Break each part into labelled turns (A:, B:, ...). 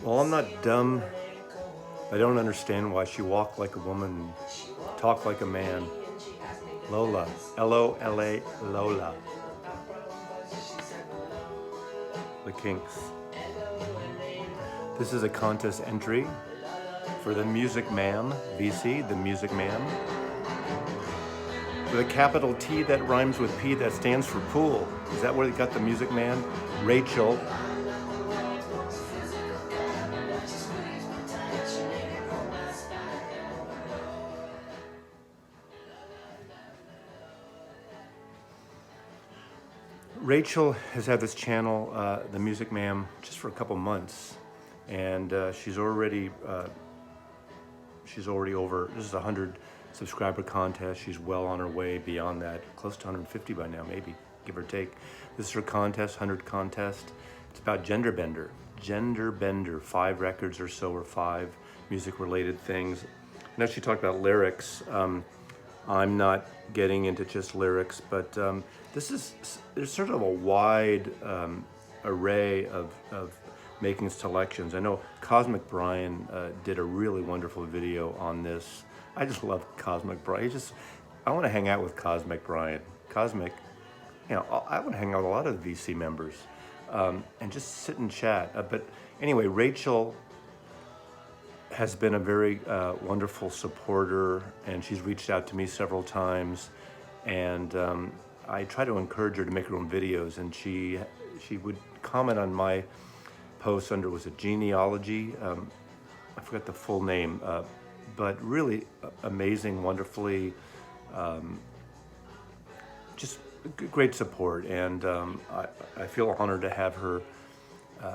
A: Well, I'm not dumb. I don't understand why she walked like a woman, talked like a man. Lola, Lola, Lola. The Kinks. This is a contest entry for the TheMusicMam, VC, TheMusicMam. With a capital T that rhymes with P that stands for pool. Is that where they got the Music Man? Rachel. Rachel has had this channel, TheMusicMam, just for a couple months, and she's already over. This is a 100 subscriber contest. She's well on her way beyond that, close to 150 by now, maybe, give or take. This is her contest, 100 contest. It's about Gender Bender. Gender Bender, 5 records or so, or 5 music-related things. I know she talked about lyrics. I'm not getting into just lyrics, but there's sort of a wide array of making selections. I know Cosmic Brian did a really wonderful video on this. I just love Cosmic Brian. I want to hang out with Cosmic Brian. Cosmic, I want to hang out with a lot of the VC members and just sit and chat. But anyway, Rachel has been a very wonderful supporter, and she's reached out to me several times, and I try to encourage her to make her own videos, and she would comment on my posts under, was it genealogy? I forgot the full name, but really amazing, wonderfully, just great support, and I feel honored to have her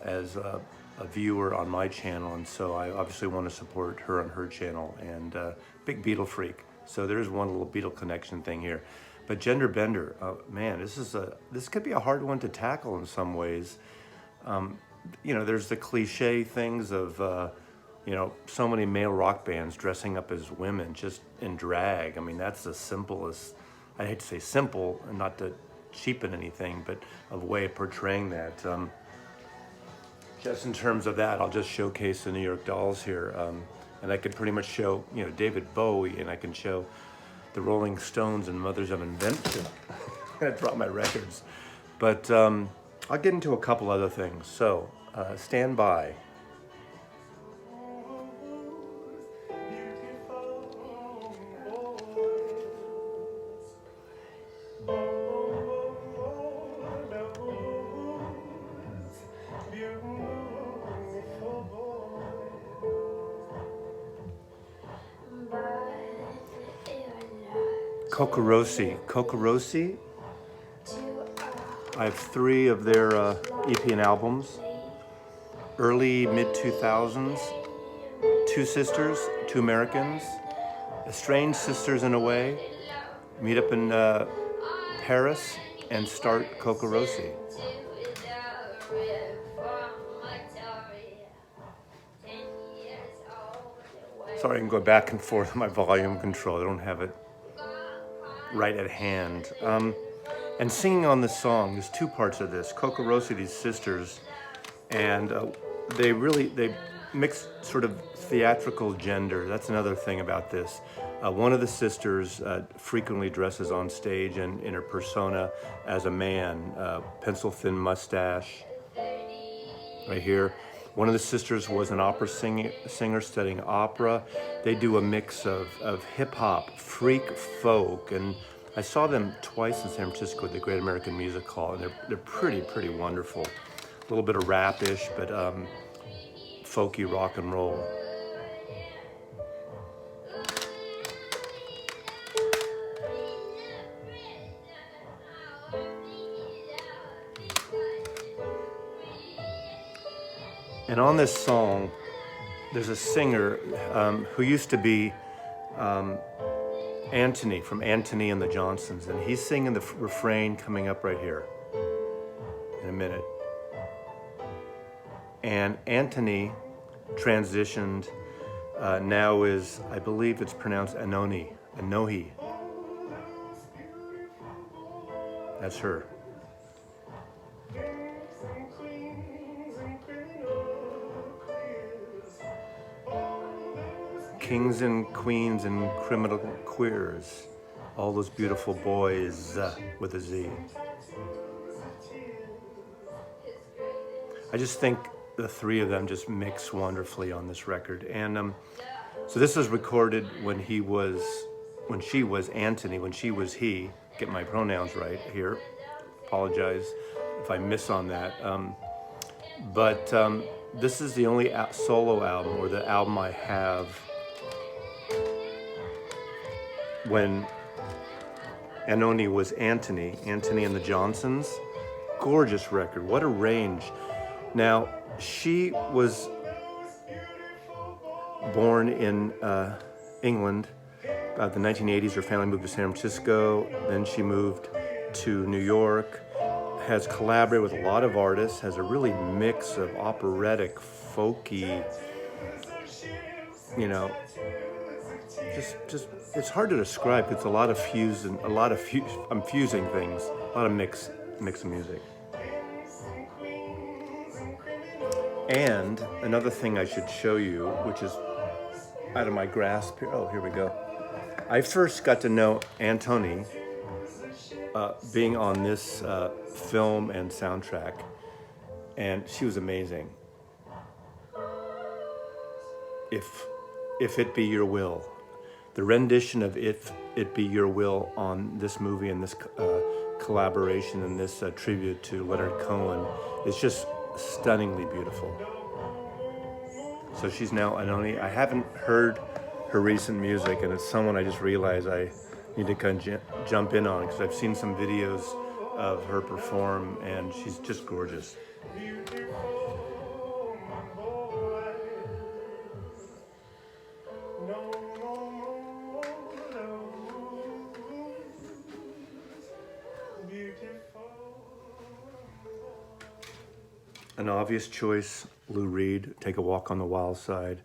A: as a viewer on my channel, and so I obviously want to support her on her channel, and big Beatle freak. So there's one little Beatle connection thing here. But Gender Bender, man, this could be a hard one to tackle in some ways. There's the cliche things of, so many male rock bands dressing up as women just in drag. I mean, that's the simplest, I hate to say simple, and not to cheapen anything, but a way of portraying that. Just in terms of that, I'll just showcase the New York Dolls here. And I could pretty much show, David Bowie, and I can show the Rolling Stones and Mothers of Invention. I brought my records. But I'll get into a couple other things. So stand by. Kokoro See. Kokoro See. I have 3 of their EP and albums. Early, mid-2000s. 2 sisters, 2 Americans. Estranged sisters in a way. Meet up in Paris and start Kokoro See. Sorry, I'm going back and forth on my volume control. I don't have it right at hand. And singing on this song, there's 2 parts of this. Kokoro See, these sisters, and they mix sort of theatrical gender. That's another thing about this. One of the sisters frequently dresses on stage and in her persona as a man, pencil-thin mustache, right here. One of the sisters was an opera singer studying opera. They do a mix of hip-hop, freak folk, and I saw them twice in San Francisco at the Great American Music Hall, and they're pretty wonderful. A little bit of rap-ish, but folky rock and roll. And on this song, there's a singer who used to be Antony from Antony and the Johnsons, and he's singing the refrain coming up right here in a minute. And Antony transitioned, now is, I believe it's pronounced Antony, Anohi. That's her. kings and queens and criminal queers, all those beautiful boys with a Z. I just think the three of them just mix wonderfully on this record. And so this was recorded when she was Antony, when she was he. Get my pronouns right here. Apologize if I miss on that. But this is the only solo album, or the album I have, when Antony was Antony and the Johnsons. Gorgeous record. What a range. Now, she was born in England. About the 1980s, her family moved to San Francisco. Then she moved to New York. Has collaborated with a lot of artists. Has a really mix of operatic, folky, you know, just it's hard to describe. It's a lot of I'm fusing things. A lot of mix of music. And another thing I should show you, which is out of my grasp here. Oh, here we go. I first got to know Antony being on this film and soundtrack, and she was amazing. If It Be Your Will, the rendition of If It Be Your Will on this movie and this collaboration and this tribute to Leonard Cohen is just stunningly beautiful. So she's now Antony. I haven't heard her recent music, and it's someone I just realized I need to kind of jump in on, because I've seen some videos of her perform, and she's just gorgeous. An obvious choice, Lou Reed, Take a Walk on the Wild Side,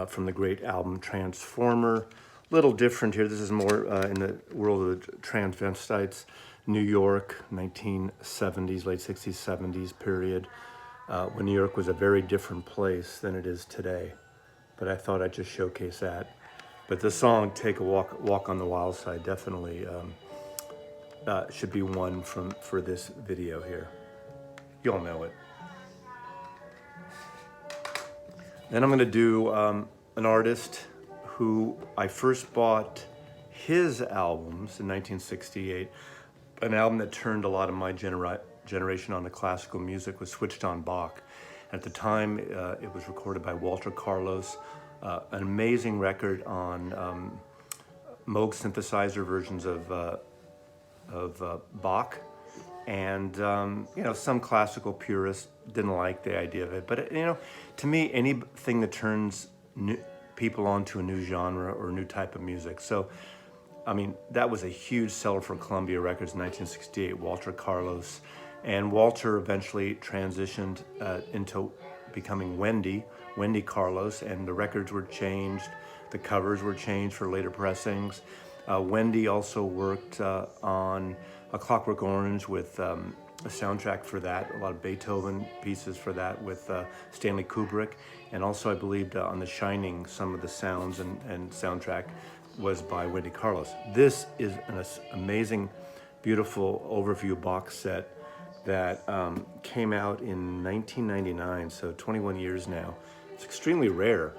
A: from the great album Transformer. Little different here. This is more in the world of the transvestites. New York, 1970s, late 60s, 70s period, when New York was a very different place than it is today. But I thought I'd just showcase that. But the song Take a Walk on the Wild Side definitely should be one for this video here. You all know it. Then I'm going to do an artist who I first bought his albums in 1968. An album that turned a lot of my generation onto classical music was Switched on Bach. At the time, it was recorded by Walter Carlos, an amazing record on Moog synthesizer versions of Bach. And, you know, some classical purists didn't like the idea of it. But, you know, to me, anything that turns people onto a new genre or a new type of music. So, I mean, that was a huge seller for Columbia Records in 1968, Walter Carlos. And Walter eventually transitioned into becoming Wendy Carlos, and the records were changed. The covers were changed for later pressings. Wendy also worked on A Clockwork Orange with a soundtrack for that, a lot of Beethoven pieces for that with Stanley Kubrick. And also, I believe, on The Shining, some of the sounds and soundtrack was by Wendy Carlos. This is an amazing, beautiful overview box set that came out in 1999, so 21 years now. It's extremely rare.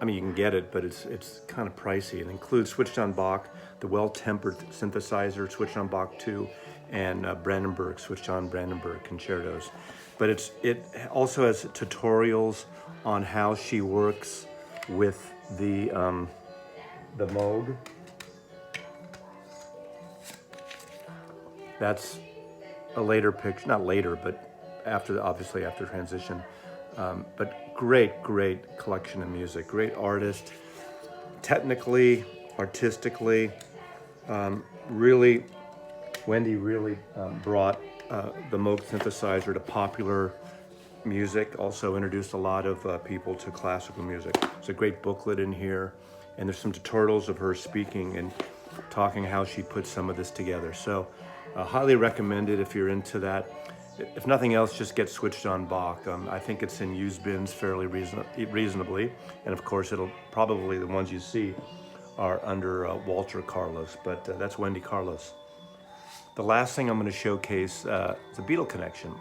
A: I mean, you can get it, but it's kind of pricey. It includes Switched on Bach, the Well-Tempered synthesizer, Switched on Bach 2, and Brandenburg, Switched on Brandenburg concertos. But it also has tutorials on how she works with the Moog. That's a later picture, not later, but obviously after transition. But great collection of music, great artist, technically, artistically, Wendy really brought the Moog synthesizer to popular music, also introduced a lot of people to classical music. There's a great booklet in here, and there's some tutorials of her speaking and talking how she put some of this together. So highly recommended if you're into that. if nothing else, just get switched on Bach. I think it's in used bins fairly reasonably, and of course it'll probably, the ones you see are under Walter Carlos, but that's Wendy Carlos. The last thing I'm going to showcase is a Beatle connection.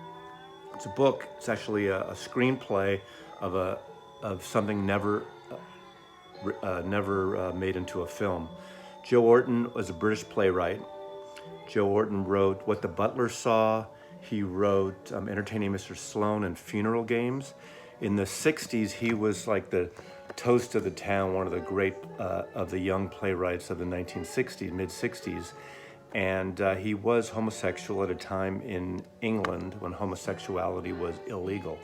A: It's a book. It's actually a screenplay of something never made into a film. Joe Orton was a British playwright. Joe Orton wrote What the Butler Saw. He wrote Entertaining Mr. Sloan and Funeral Games. In the 60s, he was like the toast of the town, one of the great of the young playwrights of the 1960s, mid-60s. And he was homosexual at a time in England when homosexuality was illegal.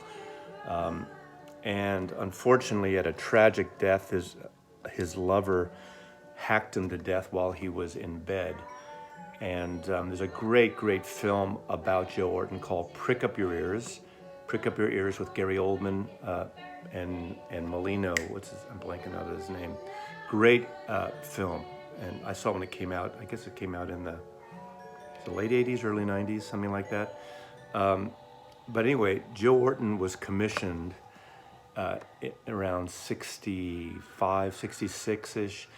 A: And unfortunately, at a tragic death, his lover hacked him to death while he was in bed. And there's a great, great film about Joe Orton called Prick Up Your Ears. Prick Up Your Ears with Gary Oldman and Molino. I'm blanking out his name. Great film. And I saw when it came out. I guess it came out in the late 80s, early 90s, something like that. But anyway, Joe Orton was commissioned around 65, 66-ish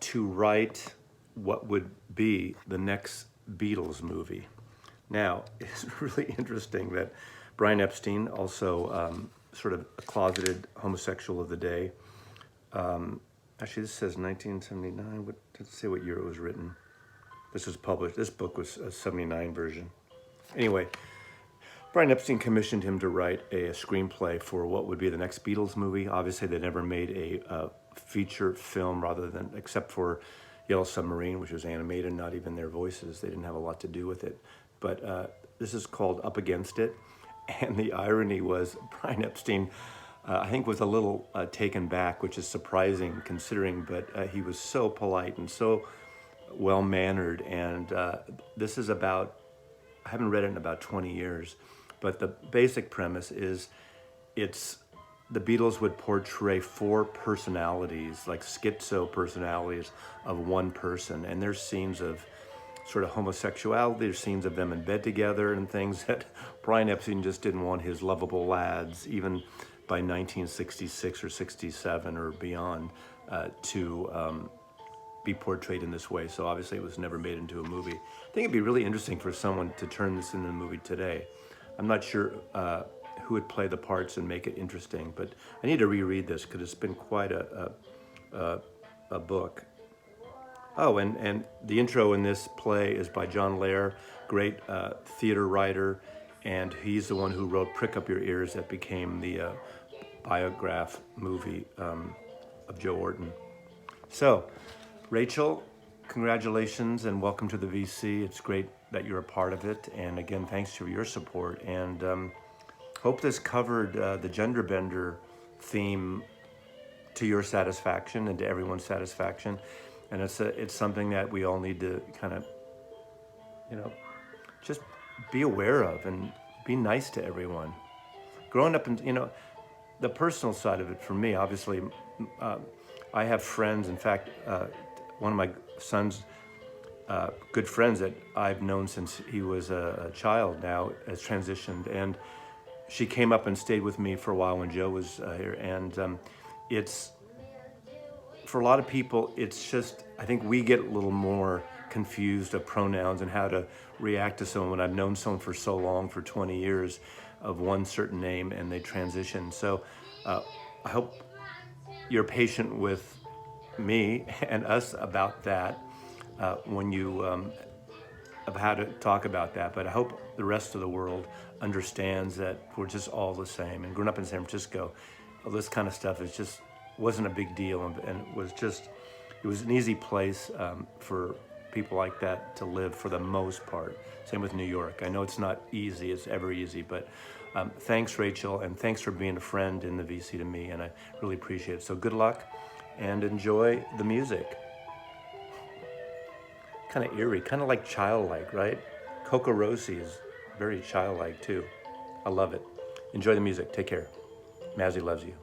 A: to write what would be the next Beatles movie. Now, it's really interesting that Brian Epstein, also sort of a closeted homosexual of the day, actually this says 1979, what does it say what year it was written? This was published, this book was a 79 version. Anyway, Brian Epstein commissioned him to write a screenplay for what would be the next Beatles movie. Obviously, they never made a feature film except for Yellow Submarine, which was animated, not even their voices. They didn't have a lot to do with it. But this is called Up Against It. And the irony was Brian Epstein, I think, was a little taken back, which is surprising considering, but he was so polite and so well-mannered. And this is about, I haven't read it in about 20 years, but the basic premise is the Beatles would portray four personalities, like schizo personalities of one person. And there's scenes of sort of homosexuality, there's scenes of them in bed together and things that Brian Epstein just didn't want his lovable lads, even by 1966 or 67 or beyond, to be portrayed in this way. So obviously it was never made into a movie. I think it'd be really interesting for someone to turn this into a movie today. I'm not sure who would play the parts and make it interesting, but I need to reread this because it's been quite a book. Oh, and the intro in this play is by John Lair, great theater writer, and he's the one who wrote Prick Up Your Ears that became the biograph movie of Joe Orton. So, Rachel, congratulations and welcome to the VC. It's great that you're a part of it, and again, thanks for your support, and hope this covered the gender bender theme to your satisfaction and to everyone's satisfaction. And it's something that we all need to kind of, just be aware of and be nice to everyone. Growing up, in, the personal side of it for me, obviously, I have friends. In fact, one of my son's good friends that I've known since he was a child now has transitioned, and she came up and stayed with me for a while when Joe was here. And it's, for a lot of people, it's just, I think we get a little more confused of pronouns and how to react to someone. When I've known someone for so long, for 20 years, of one certain name, and they transition. So I hope you're patient with me and us about that when you, of how to talk about that. But I hope the rest of the world understands that we're just all the same. And growing up in San Francisco, all this kind of stuff is just wasn't a big deal, and it was an easy place for people like that to live for the most part. Same with New York. I know it's not easy, it's ever easy, but thanks, Rachel, and thanks for being a friend in the VC to me, and I really appreciate it. So good luck, and enjoy the music. Kind of eerie, kind of like childlike, right? Kokoro See is very childlike too. I love it. Enjoy the music. Take care. Mazzy loves you.